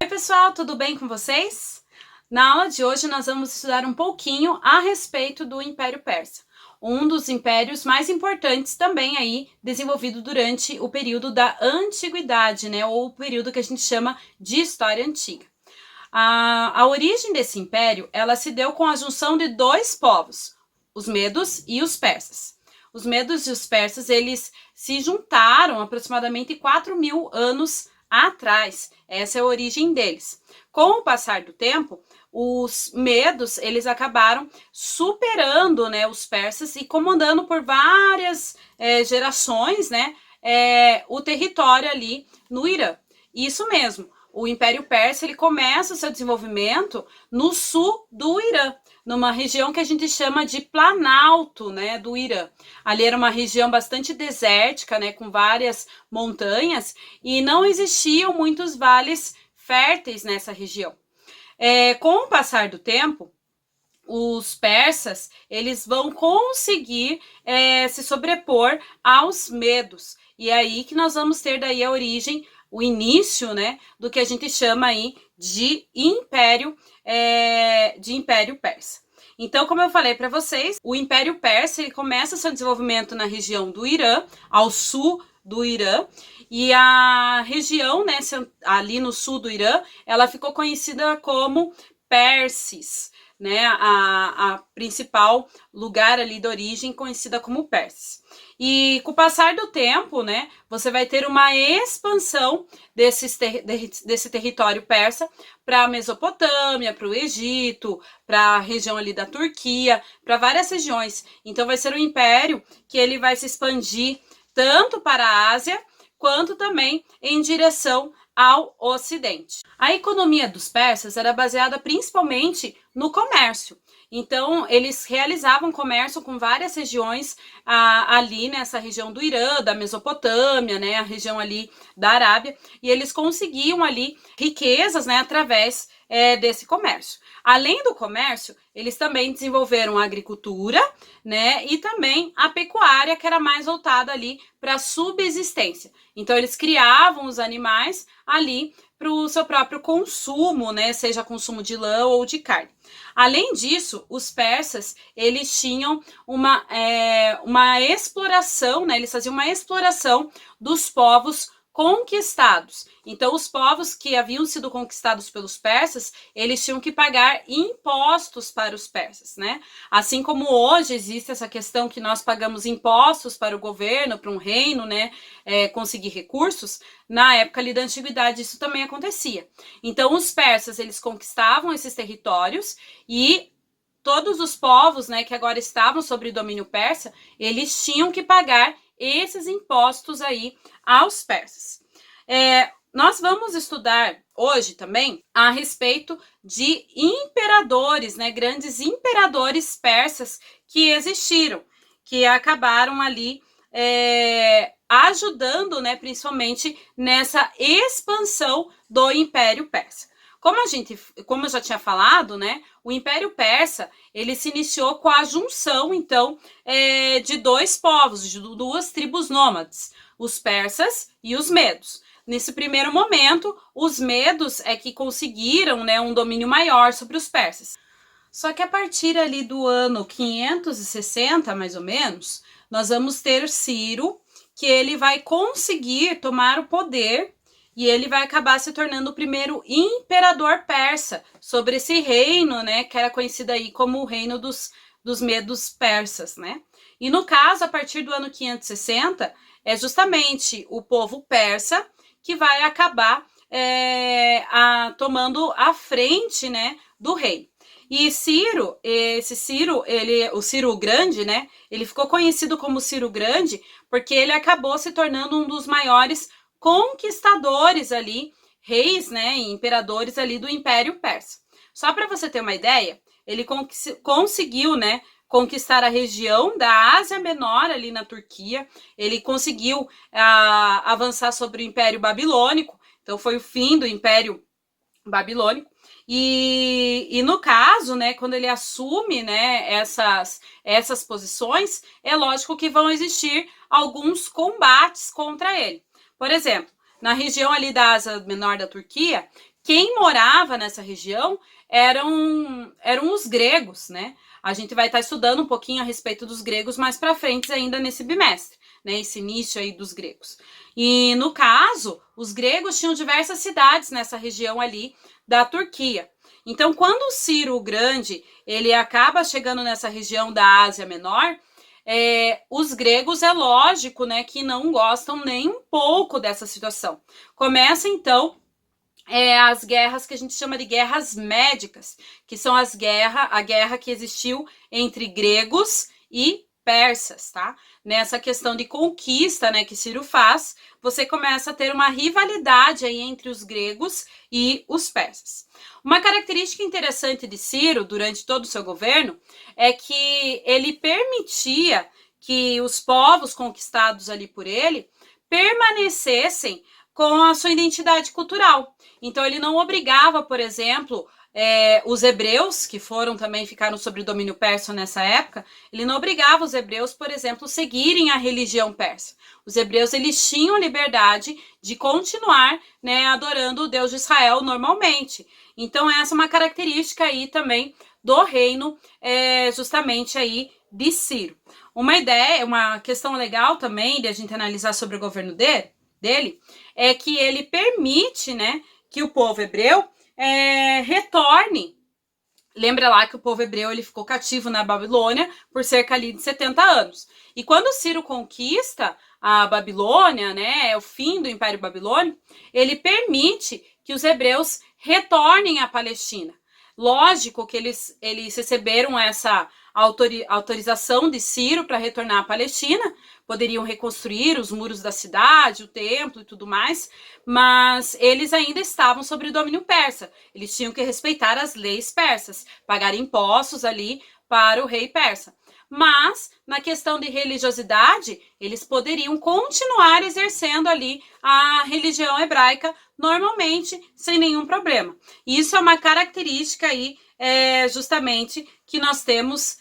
Oi pessoal, tudo bem com vocês? Na aula de hoje nós vamos estudar um pouquinho a respeito do Império Persa, um dos impérios mais importantes também aí desenvolvido durante o período da Antiguidade, né, ou o período que a gente chama de História Antiga. A origem desse império, ela se deu com a junção de dois povos, os medos e os persas. Os medos e os persas, eles se juntaram aproximadamente 4.000 anos atrás. Essa é a origem deles. Com o passar do tempo, os medos, eles acabaram superando, né, os persas e comandando por várias gerações, né, o território ali no Irã. Isso mesmo. O Império Persa, ele começa o seu desenvolvimento no sul do Irã, numa região que a gente chama de Planalto, né, do Irã. Ali era uma região bastante desértica, né, com várias montanhas, e não existiam muitos vales férteis nessa região. Com o passar do tempo, os persas, eles vão conseguir se sobrepor aos medos, e é aí que nós vamos ter daí a origem, o início, né, do que a gente chama aí de Império Persa. Então, como eu falei para vocês, o Império Persa, ele começa seu desenvolvimento na região do Irã, ao sul do Irã, e a região, né, ali no sul do Irã, ela ficou conhecida como Persis, né, a principal lugar ali de origem conhecida como Persis. E com o passar do tempo, né, você vai ter uma expansão desse território persa para a Mesopotâmia, para o Egito, para a região ali da Turquia, para várias regiões. Então vai ser um império que ele vai se expandir tanto para a Ásia, quanto também em direção ao Ocidente. A economia dos persas era baseada principalmente no comércio. Então, eles realizavam comércio com várias regiões ali nessa região do Irã, da Mesopotâmia, né, a região ali da Arábia, e eles conseguiam ali riquezas, né, através desse comércio. Além do comércio, eles também desenvolveram a agricultura, né, e também a pecuária, que era mais voltada ali para a subsistência. Então, eles criavam os animais ali para o seu próprio consumo, né, seja consumo de lã ou de carne. Além disso, os persas, eles tinham uma exploração, né, eles faziam uma exploração dos povos conquistados. Então, os povos que haviam sido conquistados pelos persas, eles tinham que pagar impostos para os persas, né? Assim como hoje existe essa questão que nós pagamos impostos para o governo, para um reino, né, conseguir recursos, na época ali da antiguidade isso também acontecia. Então, os persas, eles conquistavam esses territórios e todos os povos, né, que agora estavam sob o domínio persa, eles tinham que pagar esses impostos aí aos persas. Nós vamos estudar hoje também a respeito de imperadores, né, grandes imperadores persas que existiram, que acabaram ali ajudando, né, principalmente nessa expansão do Império Persa. Como eu já tinha falado, né, o Império Persa, ele se iniciou com a junção, então, de dois povos, de duas tribos nômades, os persas e os medos. Nesse primeiro momento, os medos é que conseguiram, né, um domínio maior sobre os persas. Só que a partir ali do ano 560, mais ou menos, nós vamos ter Ciro, que ele vai conseguir tomar o poder e ele vai acabar se tornando o primeiro imperador persa sobre esse reino, né, que era conhecido aí como o reino dos medos persas, né? E no caso, a partir do ano 560, é justamente o povo persa que vai acabar tomando a frente, né, do reino. E Ciro, o Ciro Grande, né, ele ficou conhecido como Ciro Grande porque ele acabou se tornando um dos maiores conquistadores ali, reis, né, e imperadores ali do Império Persa. Só para você ter uma ideia, ele conseguiu, né, conquistar a região da Ásia Menor ali na Turquia, ele conseguiu avançar sobre o Império Babilônico, então foi o fim do Império Babilônico, e no caso, né, quando ele assume, né, essas posições, é lógico que vão existir alguns combates contra ele. Por exemplo, na região ali da Ásia Menor da Turquia, quem morava nessa região eram os gregos, né? A gente vai estar estudando um pouquinho a respeito dos gregos mais para frente ainda nesse bimestre, né? Esse início aí dos gregos. E no caso, os gregos tinham diversas cidades nessa região ali da Turquia. Então, quando o Ciro o Grande ele acaba chegando nessa região da Ásia Menor, os gregos é lógico, né, que não gostam nem um pouco dessa situação. Começa então as guerras que a gente chama de guerras médicas, que são a guerra que existiu entre gregos e persas, tá? Nessa questão de conquista, né, que Ciro faz, você começa a ter uma rivalidade aí entre os gregos e os persas. Uma característica interessante de Ciro, durante todo o seu governo, é que ele permitia que os povos conquistados ali por ele permanecessem com a sua identidade cultural. Então, ele não obrigava, por exemplo, os hebreus, que ficaram sob domínio persa nessa época, ele não obrigava os hebreus, por exemplo, a seguirem a religião persa. Os hebreus, eles tinham liberdade de continuar, né, adorando o Deus de Israel normalmente. Então, essa é uma característica aí também do reino, justamente aí de Ciro. Uma questão legal também de a gente analisar sobre o governo dele é que ele permite, né, que o povo hebreu retorne. Lembra lá que o povo hebreu ele ficou cativo na Babilônia por cerca ali de 70 anos. E quando Ciro conquista a Babilônia, né, o fim do Império Babilônico, ele permite que os hebreus retornem à Palestina. Lógico que eles receberam essa autorização de Ciro para retornar à Palestina, poderiam reconstruir os muros da cidade, o templo e tudo mais, mas eles ainda estavam sob o domínio persa. Eles tinham que respeitar as leis persas, pagar impostos ali para o rei persa. Mas, na questão de religiosidade, eles poderiam continuar exercendo ali a religião hebraica normalmente, sem nenhum problema. Isso é uma característica aí, justamente, que nós temos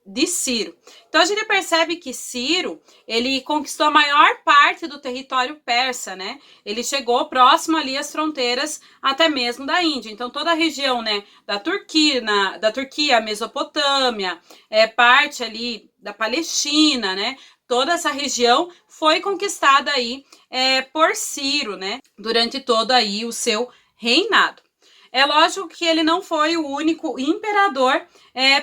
de Ciro. Então, a gente percebe que Ciro, ele conquistou a maior parte do território persa, né? Ele chegou próximo ali às fronteiras até mesmo da Índia. Então, toda a região, né, da Turquia, a Mesopotâmia, parte ali da Palestina, né? Toda essa região foi conquistada aí por Ciro, né? Durante todo aí o seu reinado. É lógico que ele não foi o único imperador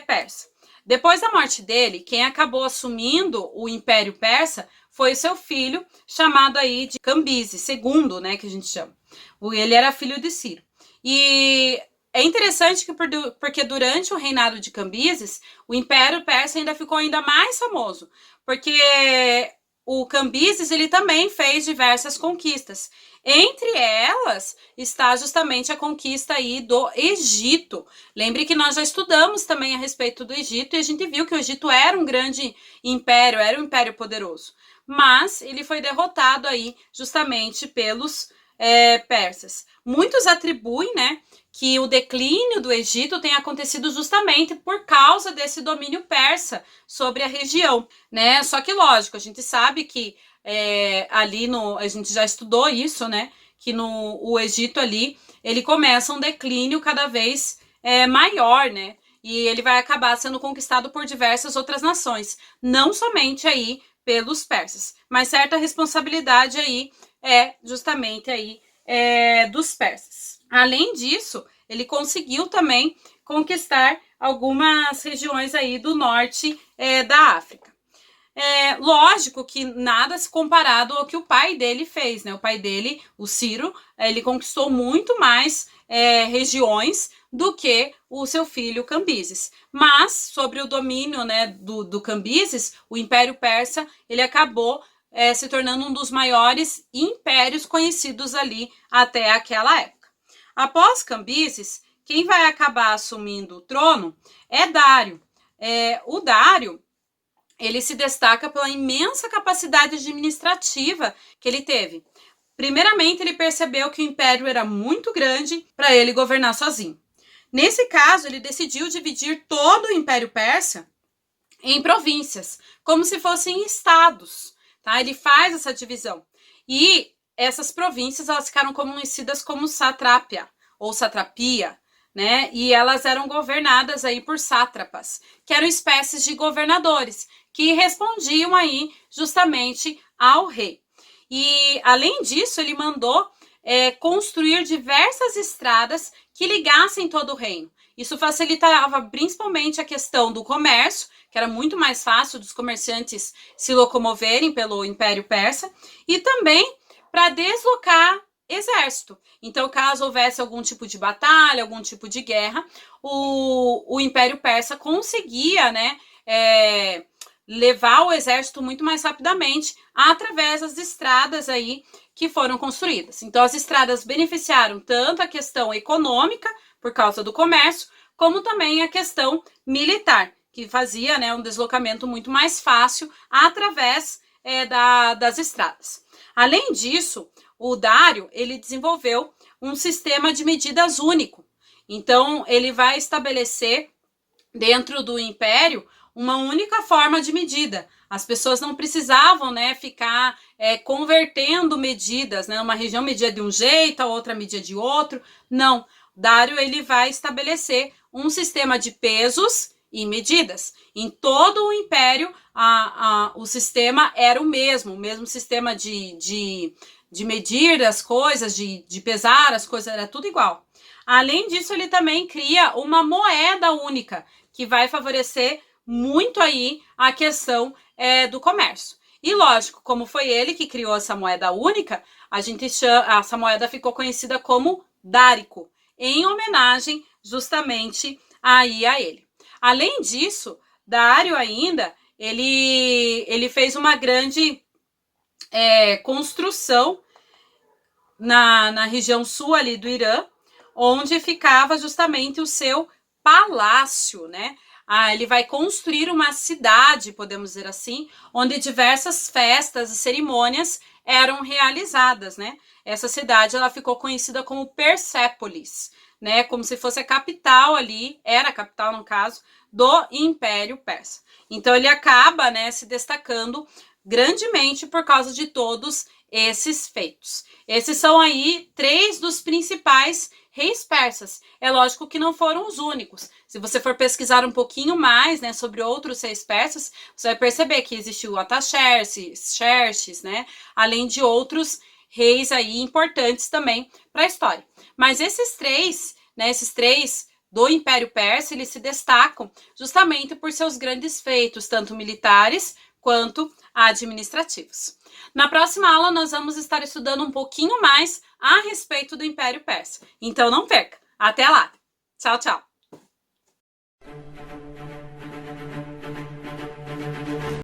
persa. Depois da morte dele, quem acabou assumindo o Império Persa foi o seu filho, chamado aí de Cambises II, né, que a gente chama. Ele era filho de Ciro. E é interessante porque durante o reinado de Cambises, o Império Persa ainda ficou ainda mais famoso, porque o Cambises ele também fez diversas conquistas. Entre elas está justamente a conquista aí do Egito. Lembre que nós já estudamos também a respeito do Egito e a gente viu que o Egito era um grande império, era um império poderoso. Mas ele foi derrotado aí justamente pelos persas. Muitos atribuem, né, que o declínio do Egito tem acontecido justamente por causa desse domínio persa sobre a região, né? Só que, lógico, a gente sabe que a gente já estudou isso, né? Que o Egito ali, ele começa um declínio cada vez maior, né? E ele vai acabar sendo conquistado por diversas outras nações, não somente aí pelos persas, mas certa responsabilidade aí justamente aí dos persas. Além disso, ele conseguiu também conquistar algumas regiões aí do norte da África. Lógico que nada se comparado ao que o pai dele fez, né? O pai dele, o Ciro, ele conquistou muito mais regiões do que o seu filho Cambises. Mas, sobre o domínio, né, do Cambises, o Império Persa, ele acabou se tornando um dos maiores impérios conhecidos ali até aquela época. Após Cambises, quem vai acabar assumindo o trono é Dário. O Dário, ele se destaca pela imensa capacidade administrativa que ele teve. Primeiramente, ele percebeu que o império era muito grande para ele governar sozinho. Nesse caso, ele decidiu dividir todo o Império Persa em províncias, como se fossem estados, tá? Ele faz essa divisão. E essas províncias, elas ficaram conhecidas como satrápia, ou satrapia, né? E elas eram governadas aí por sátrapas, que eram espécies de governadores, que respondiam aí justamente ao rei. E, além disso, ele mandou construir diversas estradas que ligassem todo o reino. Isso facilitava principalmente a questão do comércio, que era muito mais fácil dos comerciantes se locomoverem pelo Império Persa, e também para deslocar exército. Então, caso houvesse algum tipo de batalha, algum tipo de guerra, o Império Persa conseguia, né, levar o exército muito mais rapidamente através das estradas aí que foram construídas. Então, as estradas beneficiaram tanto a questão econômica, por causa do comércio, como também a questão militar, que fazia, né, um deslocamento muito mais fácil através das estradas. Além disso, o Dário, ele desenvolveu um sistema de medidas único. Então, ele vai estabelecer dentro do império uma única forma de medida. As pessoas não precisavam, né, ficar convertendo medidas, né? Uma região media de um jeito, a outra media de outro. Não. Dário, ele vai estabelecer um sistema de pesos e medidas. Em todo o império, o sistema era o mesmo sistema de medir as coisas, de pesar as coisas, era tudo igual. Além disso, ele também cria uma moeda única, que vai favorecer muito aí a questão do comércio. E lógico, como foi ele que criou essa moeda única, essa moeda ficou conhecida como dárico, em homenagem justamente aí a ele. Além disso, Dário ainda, ele fez uma grande construção na região sul ali do Irã, onde ficava justamente o seu palácio, né? Ele vai construir uma cidade, podemos dizer assim, onde diversas festas e cerimônias eram realizadas, né? Essa cidade, ela ficou conhecida como Persépolis, né? Como se fosse a capital ali, era a capital, no caso, do Império Persa. Então, ele acaba, né, se destacando grandemente por causa de todos esses feitos. Esses são aí 3 dos principais reis persas. É lógico que não foram os únicos. Se você for pesquisar um pouquinho mais, né, sobre outros reis persas, você vai perceber que existiu Artaxerxes, né, além de outros reis aí importantes também para a história. Mas esses 3, né, esses 3 do Império Persa, eles se destacam justamente por seus grandes feitos, tanto militares quanto administrativos. Na próxima aula, nós vamos estar estudando um pouquinho mais a respeito do Império Persa. Então, não perca. Até lá. Tchau, tchau.